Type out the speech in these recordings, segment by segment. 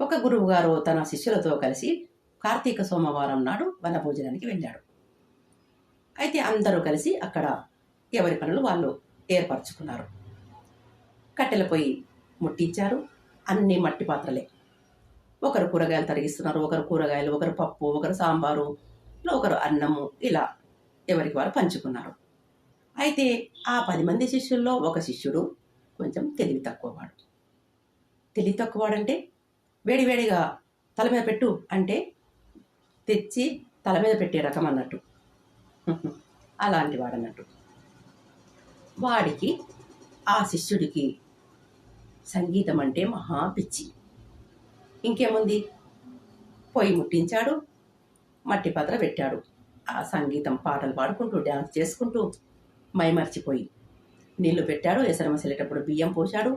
ఒక గురువుగారు తన శిష్యులతో కలిసి కార్తీక సోమవారం నాడు వనభోజనానికి వెళ్ళాడు. అయితే అందరూ కలిసి అక్కడ ఎవరి పనులు వాళ్ళు ఏర్పరచుకున్నారు. కట్టెల పొయ్యి ముట్టించారు. అన్ని మట్టి పాత్రలే. ఒకరు కూరగాయలు తరిగిస్తున్నారు, ఒకరు కూరగాయలు, ఒకరు పప్పు, ఒకరు సాంబారు, ఒకరు అన్నము, ఇలా ఎవరికి వారు పంచుకున్నారు. అయితే ఆ 10 మంది శిష్యుల్లో ఒక శిష్యుడు కొంచెం తెలివి తక్కువవాడు. తెలివి తక్కువవాడంటే వేడివేడిగా తల మీద పెట్టు అంటే తెచ్చి తల మీద పెట్టే రకం అన్నట్టు. అలాంటి వాడన్నట్టు. వాడికి ఆ శిష్యుడికి సంగీతం అంటే మహా పిచ్చి. ఇంకేముంది, పొయ్యి ముట్టించాడు, మట్టి పాత్ర పెట్టాడు. ఆ సంగీతం పాటలు పాడుకుంటూ డ్యాన్స్ చేసుకుంటూ మైమర్చిపోయి నీళ్లు పెట్టాడు. ఎసరమసిలేటప్పుడు బియ్యం పోశాడు.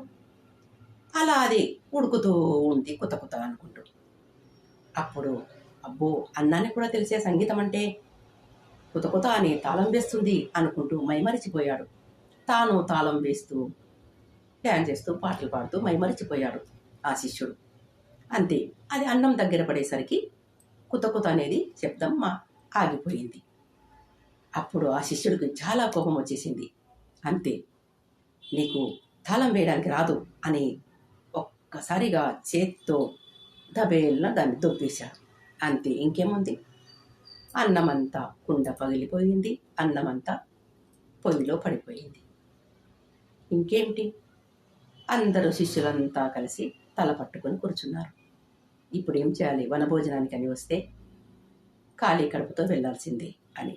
అలా అది ఉడుకుతూ ఉంది కుత కుత అనుకుంటూ. అప్పుడు అబ్బో, అన్నానికి కూడా తెలిసే సంగీతం అంటే కుత కుత అని తాళం వేస్తుంది అనుకుంటూ మైమరిచిపోయాడు. తాను తాళం వేస్తూ డ్యాన్స్ చేస్తూ పాటలు పాడుతూ మైమరిచిపోయాడు ఆ శిష్యుడు. అంతే, అది అన్నం దగ్గర పడేసరికి కుత కుత అనేది శబ్దం ఆగిపోయింది. అప్పుడు ఆ శిష్యుడికి చాలా కోపం వచ్చేసింది. అంతే, నీకు తాళం వేయడానికి రాదు అని ఒక్కసారిగా చేత్తో దబేల్న దాన్ని దొబ్బేశాడు. అంతే, ఇంకేముంది, అన్నమంతా కుండ పగిలిపోయింది, అన్నమంతా పొయ్యిలో పడిపోయింది. ఇంకేమిటి, అందరూ శిష్యులంతా కలిసి తల పట్టుకొని కూర్చున్నారు. ఇప్పుడు ఏం చేయాలి, వనభోజనానికి అని వస్తే ఖాళీ కడుపుతో వెళ్ళాల్సిందే అని.